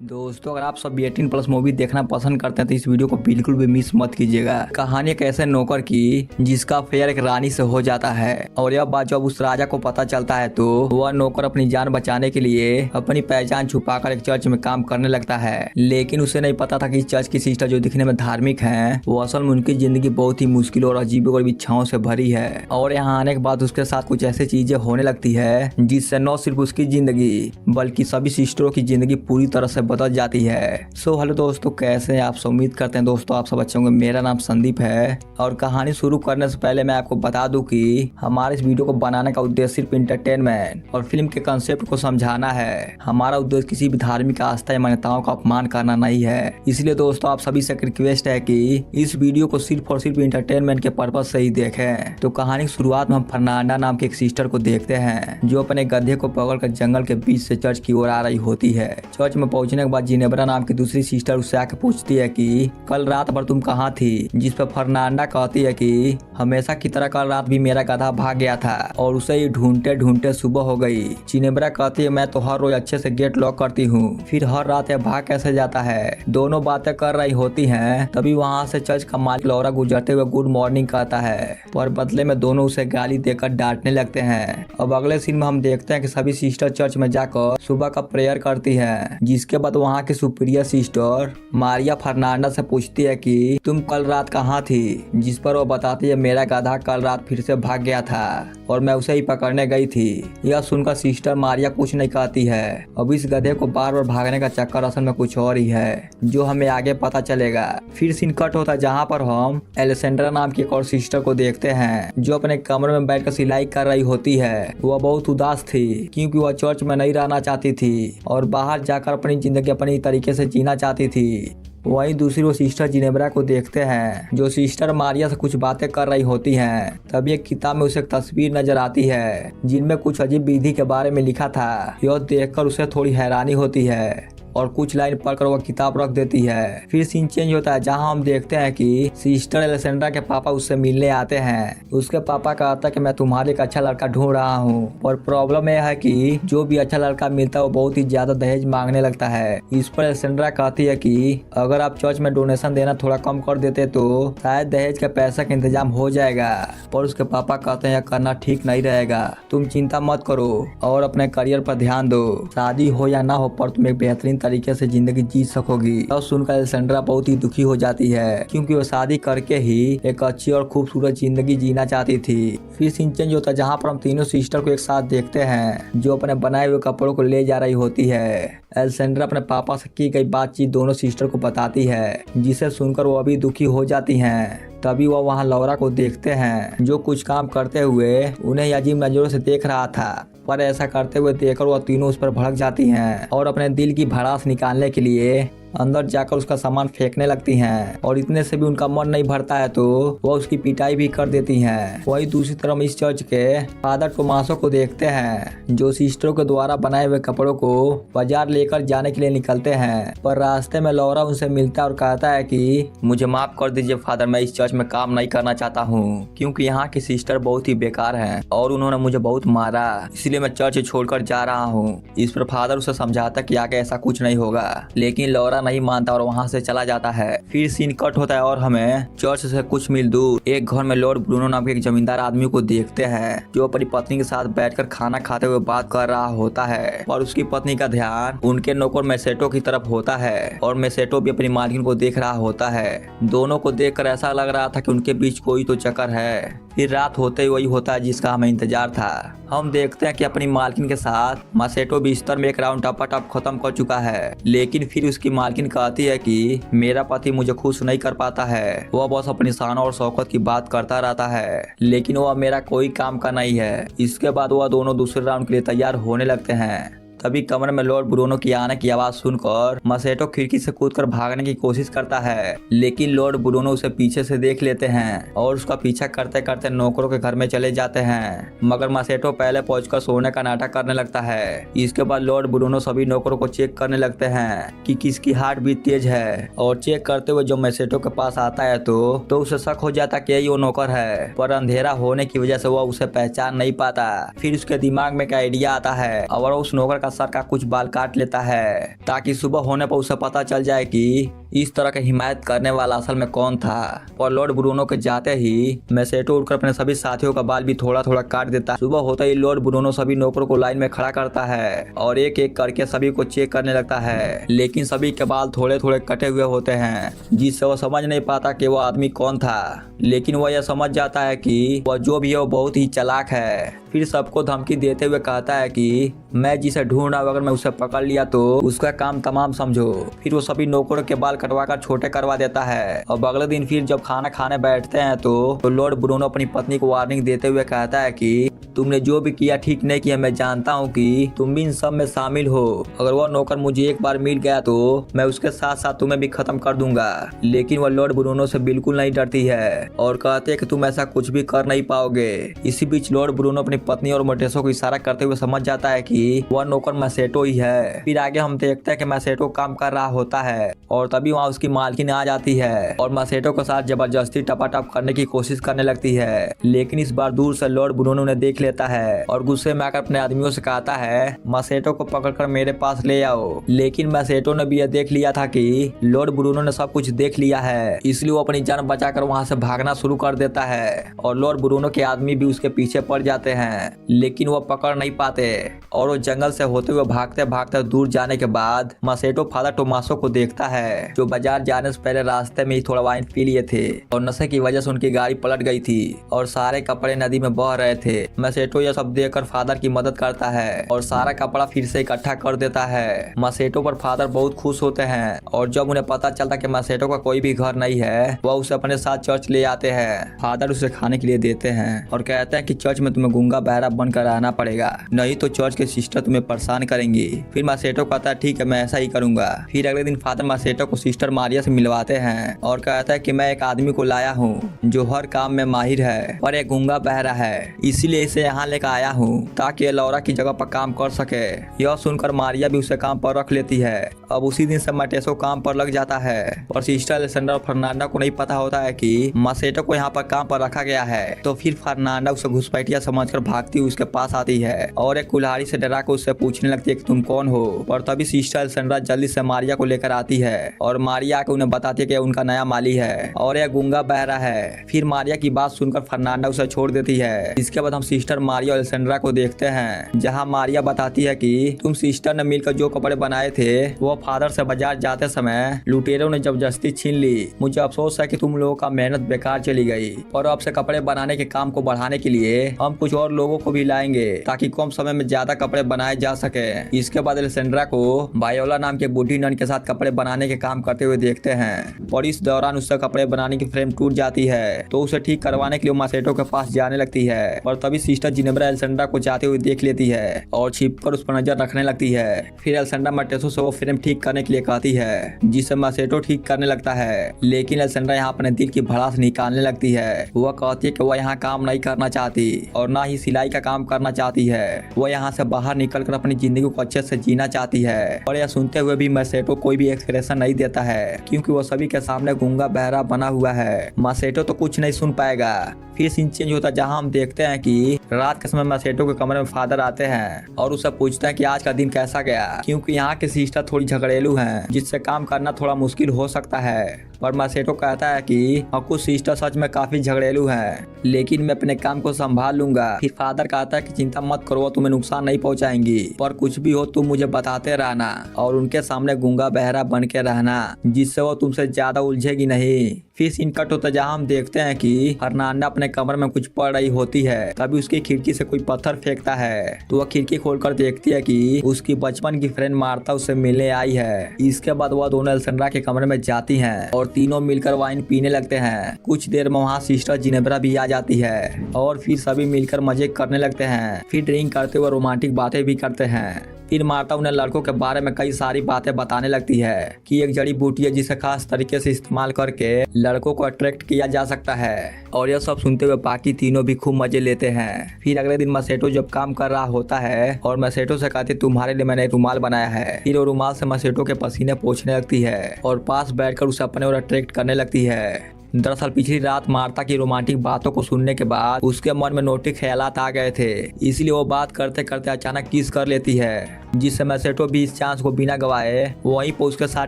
दोस्तों अगर आप सब भी 18+ मूवी देखना पसंद करते हैं तो इस वीडियो को बिल्कुल भी मिस मत कीजिएगा। कहानी एक ऐसे नौकर की जिसका अफेयर एक रानी से हो जाता है और यह बात जब उस राजा को पता चलता है तो वह नौकर अपनी जान बचाने के लिए अपनी पहचान छुपाकर एक चर्च में काम करने लगता है। लेकिन उसे नहीं पता था कि इस चर्च की सिस्टर जो दिखने में धार्मिक है वो असल में उनकी जिंदगी बहुत ही मुश्किल और अजीबो इच्छाओं से भरी है। और यहाँ आने के बाद उसके साथ कुछ ऐसी चीजें होने लगती है जिससे न सिर्फ उसकी जिंदगी बल्कि सभी सिस्टरों की जिंदगी पूरी तरह से बदल जाती है। सो हेलो दोस्तों, कैसे हैं आप सब? उम्मीद करते हैं दोस्तों आप सब अच्छे होंगे। मेरा नाम संदीप है और कहानी शुरू करने से पहले मैं आपको बता दूं कि हमारे इस वीडियो को बनाने का उद्देश्य सिर्फ इंटरटेनमेंट और फिल्म के कंसेप्ट को समझाना है। हमारा उद्देश्य किसी भी धार्मिक आस्था या मान्यताओं का अपमान करना नहीं है। इसलिए दोस्तों आप सभी से रिक्वेस्ट है कि इस वीडियो को सिर्फ और सिर्फ इंटरटेनमेंट के पर्पज से ही देखें। तो कहानी की शुरुआत में हम फर्नांडा नाम के एक सिस्टर को देखते हैं जो अपने गधे को पकड़कर जंगल के बीच से चर्च की ओर आ रही होती है। चर्च में पहुंचने के बाद जिनेब्रा नाम की दूसरी सिस्टर उससे आके पूछती है कि कल रात भर तुम कहाँ थी, जिस पर फर्नांडा कहती है कि हमेशा की तरह कल रात भी मेरा गधा भाग गया था और उसे ही ढूंढते ढूंढते सुबह हो गई। जिनेब्रा कहती है मैं तो हर रोज अच्छे से गेट लॉक करती हूँ, फिर हर रात यह भाग कैसे जाता है। दोनों बातें कर रही होती हैं तभी वहाँ से चर्च का मालिक लौरा गुजरते हुए गुड मॉर्निंग कहता है, पर बदले में दोनों उसे गाली देकर डांटने लगते हैं। अब अगले सीन में हम देखते हैं कि सभी सिस्टर चर्च में जाकर सुबह का प्रेयर करती है, जिसके बाद वहाँ की सुपीरियर सिस्टर मारिया फर्नांडा से पूछती है कि तुम कल रात कहाँ थी, जिस पर वो बताती है मेरा गधा कल रात फिर से भाग गया था और मैं उसे ही पकड़ने गई थी। यह सुनकर सिस्टर मारिया कुछ नहीं कहती है। अब इस गधे को बार बार भागने का चक्कर असल में कुछ और ही है जो हमें आगे पता चलेगा। फिर सीन कट होता है जहाँ पर हम एलेसेंड्रा नाम की एक और सिस्टर को देखते हैं जो अपने कमरे में बैठकर सिलाई कर रही होती है। वह बहुत उदास थी क्योंकि वह चर्च में नहीं रहना चाहती थी और बाहर जाकर अपनी जिंदगी अपनी तरीके से जीना चाहती थी। वहीं दूसरी वो सिस्टर जिनेब्रा को देखते हैं जो सिस्टर मारिया से कुछ बातें कर रही होती हैं। तभी एक किताब में उसे एक तस्वीर नजर आती है जिनमें कुछ अजीब विधि के बारे में लिखा था। यह देखकर उसे थोड़ी हैरानी होती है और कुछ लाइन पढ़कर वह किताब रख देती है। फिर सीन चेंज होता है जहां हम देखते हैं कि सिस्टर एलेसेंड्रा के पापा उससे मिलने आते हैं। उसके पापा कहता है कि मैं तुम्हारे एक अच्छा लड़का ढूंढ रहा हूँ, और प्रॉब्लम यह है कि जो भी अच्छा लड़का मिलता है वो बहुत ही ज्यादा दहेज मांगने लगता है। इस पर एलेसेंड्रा कहती है कि अगर आप चर्च में डोनेशन देना थोड़ा कम कर देते तो शायद दहेज के पैसे का इंतजाम हो जाएगा। पर उसके पापा कहते हैं यह करना ठीक नहीं रहेगा, तुम चिंता मत करो और अपने करियर पर ध्यान दो। शादी हो या ना हो पर तुम एक बेहतरीन तरीके से जिंदगी जी सकोगी। और सुनकर एलेसेंड्रा बहुत ही दुखी हो जाती है क्योंकि वो शादी करके ही एक अच्छी और खूबसूरत जिंदगी जीना चाहती थी। फिर सीन चेंज होता है जहाँ पर हम तीनों सिस्टर को एक साथ देखते हैं जो अपने बनाए हुए कपड़ों को ले जा रही होती है। एलेसेंड्रा अपने पापा से की गई बातचीत दोनों सिस्टर को बताती है जिसे सुनकर वो अभी दुखी हो जाती हैं। तभी वह वहाँ लौरा को देखते हैं जो कुछ काम करते हुए उन्हें अजीब नजरों से देख रहा था, पर ऐसा करते हुए देखकर वह तीनों उस पर भड़क जाती हैं और अपने दिल की भड़ास निकालने के लिए अंदर जाकर उसका सामान फेंकने लगती हैं। और इतने से भी उनका मन नहीं भरता है तो वह उसकी पिटाई भी कर देती हैं। वही दूसरी तरफ इस चर्च के फादर टोमासो को देखते हैं जो सिस्टरों के द्वारा बनाए हुए कपड़ों को बाजार लेकर जाने के लिए निकलते हैं। पर रास्ते में लौरा उनसे मिलता है और कहता है कि मुझे माफ कर दीजिए फादर, मैं इस चर्च में काम नहीं करना चाहता हूँ क्योंकि यहाँ की सिस्टर बहुत ही बेकार है और उन्होंने मुझे बहुत मारा, इसलिए मैं चर्च छोड़कर जा रहा हूँ। इस पर फादर उसे समझाता कि आगे ऐसा कुछ नहीं होगा, लेकिन लौरा नहीं मानता और वहाँ से चला जाता है। फिर सीन कट होता है और हमें चर्च से कुछ मील दूर एक घर में लॉर्ड ब्रूनो नाम के एक जमींदार आदमी को देखते हैं जो अपनी पत्नी के साथ बैठकर खाना खाते हुए बात कर रहा होता है। और उसकी पत्नी का ध्यान उनके नौकर मेसेटो की तरफ होता है और मेसेटो भी अपनी मालकिन को देख रहा होता है। दोनों को देखकर ऐसा लग रहा था कि उनके बीच कोई तो चक्कर है। फिर रात होते ही वही होता है जिसका हमें इंतजार था। हम देखते हैं कि अपनी मालकिन के साथ मसेटो बिस्तर में एक राउंड टपाटप खत्म कर चुका है, लेकिन फिर उसकी मालकिन कहती है कि मेरा पति मुझे खुश नहीं कर पाता है, वह बस अपनी शान और शौकत की बात करता रहता है, लेकिन वह मेरा कोई काम का नहीं है। इसके बाद वह दोनों दूसरे राउंड के लिए तैयार होने लगते हैं। तभी कमरे में लॉर्ड ब्रूनो की आने की आवाज सुनकर मसेटो खिड़की से कूदकर भागने की कोशिश करता है, लेकिन लॉर्ड ब्रूनो उसे पीछे से देख लेते हैं और उसका पीछा करते करते नौकरों के घर में चले जाते हैं। मगर मसेटो पहले पहुंचकर सोने का नाटक करने लगता है। इसके बाद लॉर्ड ब्रूनो सभी नौकरों को चेक करने लगते हैं कि किसकी हार्ट बीट तेज है, और चेक करते हुए जो मसेटो के पास आता है तो उसे शक हो जाता कि यही वो नौकर है, पर अंधेरा होने की वजह से वह उसे पहचान नहीं पाता। फिर उसके दिमाग में एक आइडिया आता है और उस नौकर का सर का कुछ बाल काट लेता है ताकि सुबह होने पर उसे पता चल जाए कि इस तरह का हिमायत करने वाला असल में कौन था। और लॉर्ड ब्रूनो के जाते ही मैसेटो उठकर अपने सभी साथियों का बाल भी थोड़ा थोड़ा काट देता है। सुबह होते ही लॉर्ड ब्रूनो सभी नौकरों को लाइन में खड़ा करता है और एक एक करके सभी को चेक करने लगता है, लेकिन सभी के बाल थोड़े थोड़े कटे हुए होते हैं जिससे वो समझ नहीं पाता कि वो आदमी कौन था। लेकिन वह यह समझ जाता है कि वह जो भी है वो बहुत ही चालाक है। फिर सबको धमकी देते हुए कहता है कि मैं जिसे ढूंढ रहा हूं अगर मैं उसे पकड़ लिया तो उसका काम तमाम समझो। फिर वो सभी नौकरों के बाल कटवाकर छोटे करवा देता है। और अगले दिन फिर जब खाना खाने बैठते हैं तो लॉर्ड ब्रूनो अपनी पत्नी को वार्निंग देते हुए कहता है कि तुमने जो भी किया ठीक नहीं किया। मैं जानता हूँ कि तुम भी इन सब में शामिल हो। अगर वो नौकर मुझे एक बार मिल गया तो मैं उसके साथ साथ तुम्हें भी खत्म कर दूंगा। लेकिन वह लॉर्ड ब्रूनो से बिल्कुल नहीं डरती है और कहते हैं कि तुम ऐसा कुछ भी कर नहीं पाओगे। इसी बीच लॉर्ड ब्रूनो अपनी पत्नी और मोटेसो को इशारा करते हुए समझ जाता है कि वह नौकर मैसेटो ही है। फिर आगे हम देखते हैं कि मैसेटो काम कर रहा होता है और तभी वहाँ उसकी मालकिन आ जाती है और मैसेटो के साथ जबरदस्ती टपाटप करने की कोशिश करने लगती है। लेकिन इस बार दूर से लॉर्ड ब्रूनो ने देख लेता है और गुस्से में आकर अपने आदमियों से कहता है मैसेटो को पकड़कर मेरे पास ले आओ। लेकिन मैसेटो ने भी यह देख लिया था कि लॉर्ड ब्रूनो ने सब कुछ देख लिया है, इसलिए वो अपनी जान बचाकर वहाँ से भागना शुरू कर देता है और लॉर्ड ब्रूनो के आदमी भी उसके पीछे पड़ जाते हैं। लेकिन वो पकड़ नहीं पाते और वो जंगल से होते हुए भागते भागते दूर जाने के बाद मैसेटो फादर टोमासो को देखता है जो बाजार जाने से पहले रास्ते में ही थोड़ा वाइन पी लिए थे और नशे की वजह से उनकी गाड़ी पलट गई थी और सारे कपड़े नदी में बह रहे थे। मैसेटो यह सब देखकर फादर की मदद करता है और सारा कपड़ा फिर से इकट्ठा कर देता है। मैसेटो पर फादर बहुत खुश होते हैं और जब उन्हें पता चलता कि मैसेटो का कोई भी घर नहीं है वह उसे अपने साथ चर्च ले आते हैं। फादर उसे खाने के लिए देते हैं और कहते हैं कि चर्च में तुम्हें गूंगा बहरा बनकर रहना पड़ेगा, नहीं तो चर्च के सिस्टर तुम्हें परेशान करेंगी। फिर मैसेटो कहता है ठीक है मैं ऐसा ही करूंगा। फिर अगले दिन फादर मैसेटो को सिस्टर मारिया से मिलवाते हैं और कहता है कि मैं एक आदमी को लाया हूँ जो हर काम में माहिर है पर एक गूंगा बहरा है, इसीलिए इसे यहाँ लेकर आया हूँ ताकि लौरा की जगह पर काम कर सके। यह सुनकर मारिया भी उसे काम पर रख लेती है। अब उसी दिन से मैटेसो काम पर लग जाता है और सिस्टर एलेसेंड्रा और फर्नांडा को नहीं पता होता है कि मैसेटो को यहाँ पर काम पर रखा गया है। तो फिर फर्नांडा उसे घुसपैठिया समझकर भागती हुई उसके पास आती है और एक कुल्हाड़ी से डरा कर उससे पूछने लगती है कि तुम कौन हो। और तभी सिस्टर एलेसेंड्रा जल्दी से मारिया को लेकर आती है और मारिया आकर उन्हें बताती है कि उनका नया माली है और यह गूंगा बहरा है। फिर मारिया की बात सुनकर फर्नांडा उसे छोड़ देती है। इसके बाद हम सिस्टर मारिया और एलेसेंड्रा को देखते हैं जहाँ मारिया बताती है कि तुम सिस्टर ने मिलकर जो कपड़े बनाए थे वो फादर से बाजार जाते समय लुटेरों ने जबरदस्ती छीन ली। मुझे अफसोस है कि तुम लोगों का मेहनत बेकार चली गई और अब से कपड़े बनाने के काम को बढ़ाने के लिए हम कुछ और लोगों को भी लाएंगे ताकि कम समय में ज्यादा कपड़े बनाए जा सके। इसके बाद एलेसेंड्रा को वायोला नाम के बूढ़ी नन के साथ कपड़े बनाने के काम करते हुए देखते हैं और इस दौरान उससे कपड़े बनाने की फ्रेम टूट जाती है तो उसे ठीक करवाने के लिए मैसेटो के पास जाने लगती है और तभी सिस्टर जिनेब्रा एलेसेंड्रा को जाते हुए देख लेती है और छिपकर उस पर नजर रखने लगती है। फिर एलेसेंड्रा मैटेसो से वो फ्रेम ठीक करने के लिए कहती है जिसे मैसेटो ठीक करने लगता है। लेकिन एलेसेंड्रा यहाँ अपने दिल की भड़ास निकालने लगती है। वह कहती है कि वह यहाँ काम नहीं करना चाहती और ना ही सिलाई का काम करना चाहती है। वह यहाँ से बाहर निकलकर अपनी जिंदगी को अच्छे से जीना चाहती है। और यह सुनते हुए भी मैसेटो कोई भी एक्सप्रेशन नहीं देता है क्योंकि वो सभी के सामने गूंगा बहरा बना हुआ है। मैसेटो तो कुछ नहीं सुन पाएगा। फिर सीन चेंज होता है जहाँ हम देखते हैं कि रात के समय मैसेटो के कमरे में फादर आते हैं और उससे पूछते हैं कि आज का दिन कैसा गया, क्योंकि यहाँ के सिस्टर थोड़ी झगड़ेलू हैं जिससे काम करना थोड़ा मुश्किल हो सकता है। पर मैसेटो कहता है कि कुछ सिस्टर सच में काफी झगड़ेलू हैं, लेकिन मैं अपने काम को संभाल लूंगा। फिर फादर कहता है कि चिंता मत करो, तुम्हें नुकसान नहीं पहुंचाएंगी, पर कुछ भी हो तुम मुझे बताते रहना और उनके सामने गूंगा बहरा बन के रहना जिससे वो तुमसे ज्यादा उलझेगी नहीं। फिर सीन कट होता है जहाँ हम देखते हैं कि फर्नांडा अपने कमरे में कुछ पढ़ रही होती है। तभी उसकी खिड़की से कोई पत्थर फेंकता है तो वह खिड़की खोलकर देखती है कि उसकी बचपन की फ्रेंड मार्था उससे मिलने आई है। इसके बाद वह दोनों एलेसेंड्रा के कमरे में जाती हैं और तीनों मिलकर वाइन पीने लगते हैं। कुछ देर में वहाँ सिस्टर जिनेब्रा भी आ जाती है और फिर सभी मिलकर मजे करने लगते हैं। फिर ड्रिंक करते हुए रोमांटिक बातें भी करते हैं। फिर मार्था उन्हें लड़कों के बारे में कई सारी बातें बताने लगती है कि एक जड़ी बूटी है जिसे खास तरीके से इस्तेमाल करके लड़कों को अट्रैक्ट किया जा सकता है। और यह सब सुनते हुए बाकी तीनों भी खूब मजे लेते हैं। फिर अगले दिन मैसेटो जब काम कर रहा होता है और मैसेटो से कहती तुम्हारे लिए मैंने रुमाल बनाया है। फिर वो रुमाल से मैसेटो के पसीने पोंछने लगती है और पास बैठकर उसे अपने और अट्रैक्ट करने लगती है। दरअसल पिछली रात मार्था की रोमांटिक बातों को सुनने के बाद उसके मन में नोटिक ख्यालात आ गए थे, इसलिए वो बात करते करते अचानक किस कर लेती है जिससे मैसेटो भी इस चांस को बिना गवाए वहीं पर उसके साथ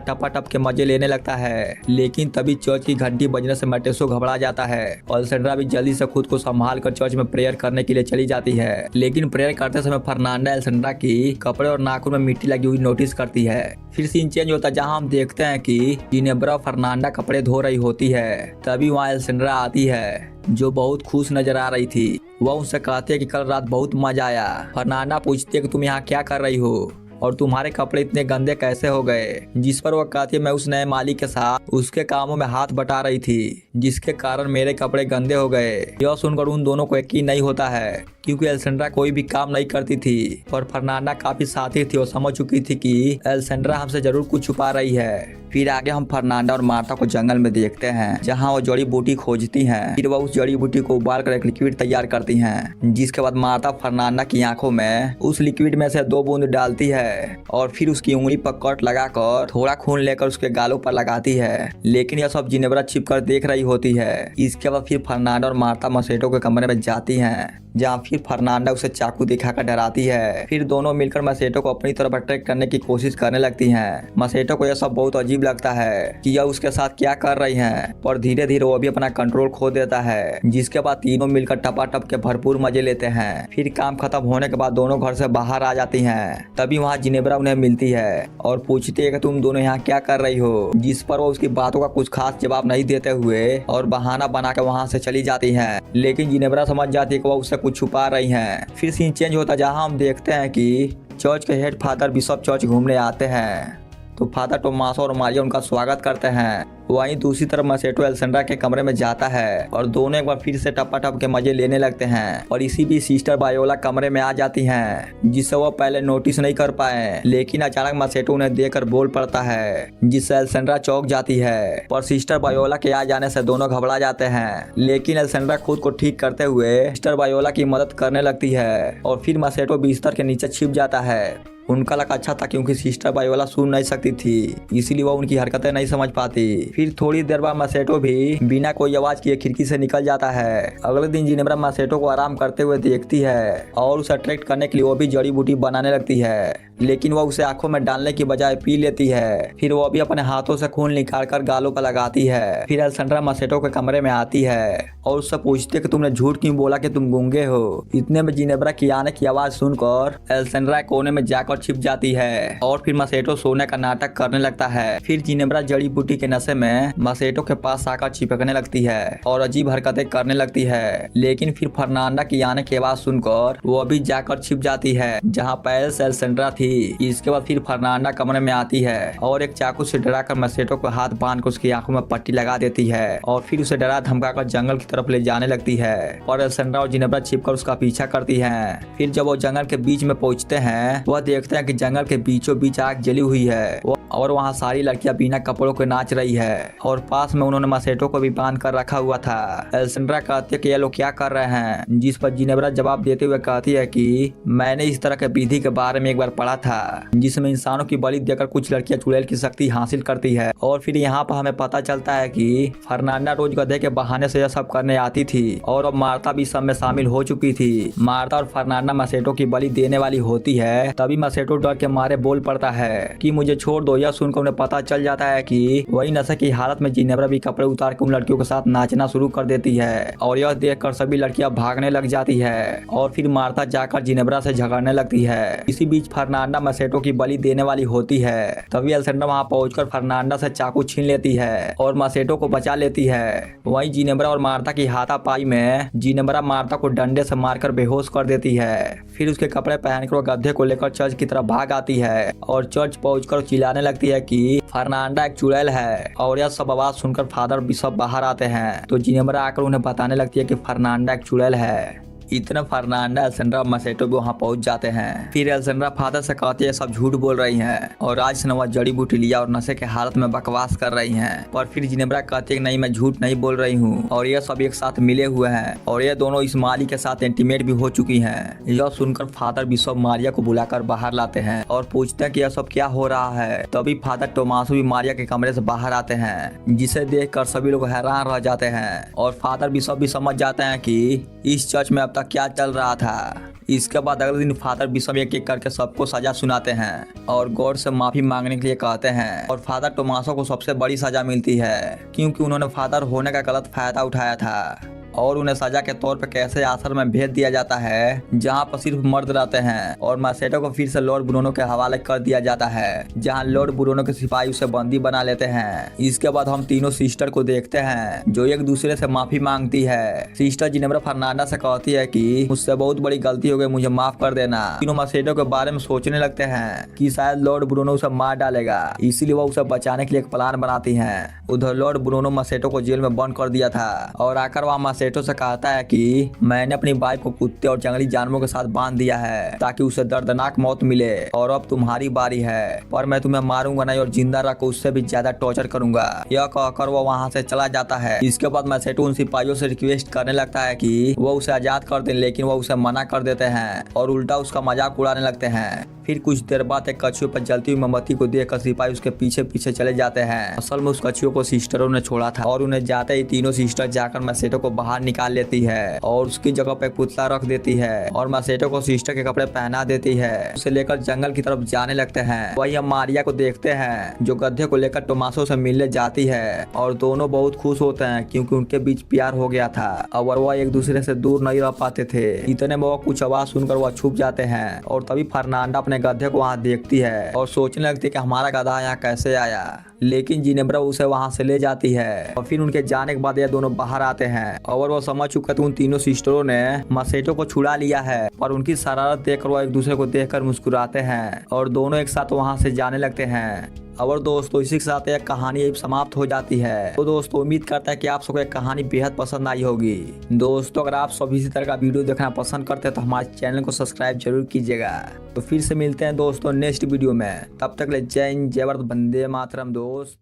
टपाटप के मजे लेने लगता है। लेकिन तभी चर्च की घंटी बजने से मैटेसो घबरा जाता है और एलेसेंड्रा भी जल्दी से खुद को संभाल कर चर्च में प्रेयर करने के लिए चली जाती है। लेकिन प्रेयर करते समय फर्नांडा एलेसेंड्रा की कपड़े और नाखून में मिट्टी लगी हुई नोटिस करती है। फिर सीन चेंज होता है जहां हम देखते हैं कि जिनेब्रा फर्नांडा कपड़े धो रही होती है। तभी वहाँ एलेसेंड्रा आती है जो बहुत खुश नजर आ रही थी। वह उनसे कहती है कि कल रात बहुत मजा आया। फर्नांडा पूछती है कि तुम यहाँ क्या कर रही हो और तुम्हारे कपड़े इतने गंदे कैसे हो गए। जिस पर वह कहती है मैं उस नए मालिक के साथ उसके कामों में हाथ बटा रही थी जिसके कारण मेरे कपड़े गंदे हो गए। यह सुनकर उन दोनों को यकीन नहीं होता है क्योंकि एलेसेंड्रा कोई भी काम नहीं करती थी और फर्नांडा काफी साथी थी और समझ चुकी थी कि एलेसेंड्रा हमसे जरूर कुछ छुपा रही है। फिर आगे हम फर्नांडा और मार्था को जंगल में देखते हैं जहां वो जड़ी बूटी खोजती हैं। फिर वह उस जड़ी बूटी को उबाल कर एक लिक्विड तैयार करती हैं, जिसके बाद मार्था फर्नांडा की आंखों में उस लिक्विड में से 2 बूंद डालती है और फिर उसकी उंगली पर कट लगाकर थोड़ा खून लेकर उसके गालों पर लगाती है। लेकिन यह सब जिनेब्रा छिप कर देख रही होती है। इसके बाद फिर फर्नांडा और मार्था मैसेटो के कमरे में जाती हैं जहाँ फिर फर्नांडा उसे चाकू दिखाकर डराती है। फिर दोनों मिलकर मैसेटो को अपनी तरफ अट्रैक्ट करने की कोशिश करने लगती हैं। मैसेटो को यह सब बहुत अजीब लगता है कि यह उसके साथ क्या कर रही हैं, और धीरे धीरे वो भी अपना कंट्रोल खो देता है। जिसके बाद तीनों मिलकर टपाटप के भरपूर मजे लेते हैं। फिर काम खत्म होने के बाद दोनों घर से बाहर आ जाती हैं। तभी वहाँ जिनेब्रा उन्हें मिलती है और पूछती है कि तुम दोनों यहाँ क्या कर रही हो। जिस पर वो उसकी बातों का कुछ खास जवाब नहीं देते हुए और बहाना बना के वहाँ से चली जाती है। लेकिन जिनेब्रा समझ जाती है कि वह उससे कुछ छुपा रही हैं। फिर सीन चेंज होता है जहां हम देखते हैं कि चर्च के हेड फादर बिशप चर्च घूमने आते हैं। तो फादर टोमासो और मारिया उनका स्वागत करते हैं। वहीं दूसरी तरफ मैसेटो एलेसेंड्रा के कमरे में जाता है और दोनों एक बार फिर से टपाटप के मजे लेने लगते हैं। और इसी बीच सिस्टर वायोला कमरे में आ जाती हैं जिससे वो पहले नोटिस नहीं कर पाए। लेकिन अचानक मैसेटो उन्हें देखकर बोल पड़ता है जिससे एलेसेंड्रा चौंक जाती है। पर सिस्टर वायोला के आ जाने से दोनों घबरा जाते हैं। लेकिन एलेसेंड्रा खुद को ठीक करते हुए सिस्टर वायोला की मदद करने लगती है और फिर मैसेटो बिस्तर के नीचे छिप जाता है। उनका लक अच्छा था क्योंकि सिस्टर वायोला सुन नहीं सकती थी, इसीलिए वो उनकी हरकतें नहीं समझ पाती। फिर थोड़ी देर बाद मैसेटो भी बिना कोई आवाज किए खिड़की से निकल जाता है। अगले दिन जिनेब्रा मैसेटो को आराम करते हुए देखती है और उसे अट्रैक्ट करने के लिए वो भी जड़ी बूटी बनाने लगती है। लेकिन वह उसे आंखों में डालने की बजाय पी लेती है। फिर वो भी अपने हाथों से खून निकालकर गालों पर लगाती है। फिर एलेसेंड्रा मैसेटो के कमरे में आती है और उससे पूछती है कि तुमने झूठ क्यों बोला कि तुम गूंगे हो। इतने में जिनेब्रा की आने की आवाज सुनकर एलेसेंड्रा कोने में जाकर छिप जाती है और फिर मैसेटो सोने का नाटक करने लगता है। फिर जिनेब्रा जड़ी बूटी के नशे में मैसेटो के पास आकर चिपकने लगती है और अजीब हरकतें करने लगती है। लेकिन फिर फर्नांडा की आने की आवाज सुनकर वो भी जाकर छिप जाती है जहाँ पहले से एलेसेंड्रा थी। इसके बाद फिर फर्नांडा कमरे में आती है और एक चाकू से डराकर मैसेटो को हाथ बांध कर उसकी आंखों में पट्टी लगा देती है और फिर उसे डरा धमकाकर जंगल की तरफ ले जाने लगती है। और एलेसेंड्रा और जिनेब्रा छिपकर उसका पीछा करती हैं। फिर जब वो जंगल के बीच में पहुंचते हैं वह देखते हैं कि जंगल के बीचों बीच आग जली हुई है और वहाँ सारी लड़कियां बिना कपड़ों के नाच रही है और पास में उन्होंने मैसेटो को भी बांध कर रखा हुआ था। एलेसेंड्रा कहती है कि ये लोग क्या कर रहे हैं, जिस पर जिनेब्रा जवाब देते हुए कहती है कि मैंने इस तरह के विधि के बारे में एक बार पढ़ा था जिसमें इंसानों की बलि देकर कुछ लड़कियां चुड़ैल की शक्ति हासिल करती है। और फिर यहाँ पर हमें पता चलता है कि फर्नांडा रोज गधे के बहाने से यह सब करने आती थी और अब मार्था भी सब में शामिल हो चुकी थी। मार्था और फर्नांडा मैसेटो की बलि देने वाली होती है। तभी मैसेटो डर के मारे बोल पड़ता है कि मुझे छोड़ दो। यह सुनकर उन्हें पता चल जाता है कि वही नशे की हालत में जिनेब्रा भी कपड़े उतार के उन लड़कियों के साथ नाचना शुरू कर देती है और यह देखकर सभी लड़कियां भागने लग जाती है और फिर मार्था जाकर जिनेब्रा से झगड़ने लगती है। इसी बीच फर्नांडा मैसेटो की बलि देने वाली होती है। तभी एलेसेंड्रा वहां पहुंचकर फर्नांडा से चाकू छीन लेती है और मैसेटो को बचा लेती है। वहीं जिनेब्रा और मार्था की हाथापाई में जिनेब्रा मार्था को डंडे से मारकर बेहोश कर देती है। फिर उसके कपड़े पहनकर वो गधे को लेकर चर्च की तरफ भाग आती है और चर्च पहुंचकर चिल्लाने लगती है कि फर्नांडा एक चुड़ैल है। और यह सब आवाज सुनकर फादर बिशप बाहर आते हैं तो जिनेब्रा आकर उन्हें बताने लगती है कि फर्नांडा एक चुड़ैल है। इतना फर्नांडा एलेसेंड्रा और मैसेटो भी वहाँ पहुंच जाते हैं। फिर एलेसेंड्रा फादर से कहती है सब झूठ बोल रही हैं और आज से नवा जड़ी बूटी लिया और नशे के हालत में बकवास कर रही हैं। पर फिर जिनेब्रा कहती है नहीं, मैं झूठ नहीं बोल रही हूँ और ये सब एक साथ मिले हुए हैं और ये दोनों इस माली के साथ इंटीमेट भी हो चुकी हैं। यह सुनकर फादर बिशप मारिया को बुलाकर बाहर लाते हैं और पूछते हैं कि यह सब क्या हो रहा है। तभी फादर टोमासो भी मारिया के कमरे से बाहर आते हैं जिसे देखकर सभी लोग हैरान रह जाते हैं और फादर बिशप भी समझ जाते हैं कि इस चर्च में अब तक क्या चल रहा था। इसके बाद अगले दिन फादर बिशप एक एक करके सबको सजा सुनाते हैं और गॉड से माफी मांगने के लिए कहते हैं और फादर टोमासो को सबसे बड़ी सजा मिलती है क्योंकि उन्होंने फादर होने का गलत फायदा उठाया था और उन्हें सजा के तौर पर कैसे आश्रम में भेज दिया जाता है जहां पर सिर्फ मर्द रहते हैं और मासेटो को फिर से लॉर्ड ब्रूनो के हवाले कर दिया जाता है जहां लॉर्ड ब्रूनो के सिपाही उसे बंदी बना लेते हैं। इसके बाद हम तीनों सिस्टर को देखते हैं जो एक दूसरे से माफी मांगती है। सिस्टर जिनेब्रा फर्नांडा से कहती है कि मुझसे बहुत बड़ी गलती हो गई, मुझे माफ कर देना। तीनों मासेटो के बारे में सोचने लगते हैं कि शायद लॉर्ड ब्रूनो उसे मार डालेगा, इसीलिए वो उसे बचाने के लिए एक प्लान बनाती है। उधर लॉर्ड ब्रूनो मासेटो को जेल में बंद कर दिया था और आकर वहाँ मासेटो से कहता है कि मैंने अपनी वाइफ को कुत्ते और जंगली जानवरों के साथ बांध दिया है ताकि उसे दर्दनाक मौत मिले और अब तुम्हारी बारी है, पर मैं तुम्हें मारूंगा नहीं और जिंदा रखकर उससे भी ज्यादा टॉर्चर करूंगा। यह कहकर वो वहाँ से चला जाता है। इसके बाद मासेटो उन सिपाहियों से रिक्वेस्ट करने लगता है कि वो उसे आजाद कर दें, लेकिन वो उसे मना कर देते हैं और उल्टा उसका मजाक उड़ाने लगते हैं। फिर कुछ देर बाद एक कछुए पर जलती हुई मोमबत्ती को देखकर सिपाही उसके पीछे पीछे चले जाते हैं। असल में उस कछुए को सिस्टरों ने छोड़ा था और उन्हें जाते ही तीनों सिस्टर जाकर मासेटो को बाहर निकाल लेती है और उसकी जगह पे पुतला रख देती है और मासेटो को सिस्टर के कपड़े पहना देती है। उसे लेकर जंगल की तरफ जाने लगते हैं। वही हम मारिया को देखते हैं जो गधे को लेकर टोमासो से मिलने जाती है और दोनों बहुत खुश होते हैं क्योंकि उनके बीच प्यार हो गया था और वह एक दूसरे से दूर नहीं रह पाते थे। इतने में वो कुछ आवाज सुनकर वह छुप जाते हैं और तभी फर्नांडा अपने गधे को वहाँ देखती है और सोचने लगती है कि हमारा गधा यहाँ कैसे आया, लेकिन जिनेब्रा उसे वहाँ से ले जाती है और फिर उनके जाने के बाद ये दोनों बाहर आते हैं और वो समझ चुके थे उन तीनों सिस्टरों ने मासेटो को छुड़ा लिया है, पर उनकी शरारत देखकर वो एक दूसरे को देखकर मुस्कुराते हैं और दोनों एक साथ वहाँ से जाने लगते हैं। और दोस्तों इसी के साथ यह कहानी यही समाप्त हो जाती है। तो दोस्तों उम्मीद करता है कि आप सबको यह कहानी बेहद पसंद आई होगी। दोस्तों अगर आप सब इसी तरह का वीडियो देखना पसंद करते हैं तो हमारे चैनल को सब्सक्राइब जरूर कीजिएगा। तो फिर से मिलते हैं दोस्तों नेक्स्ट वीडियो में, तब तक ले जय हिंद, जय भारत, वंदे मातरम दोस्त।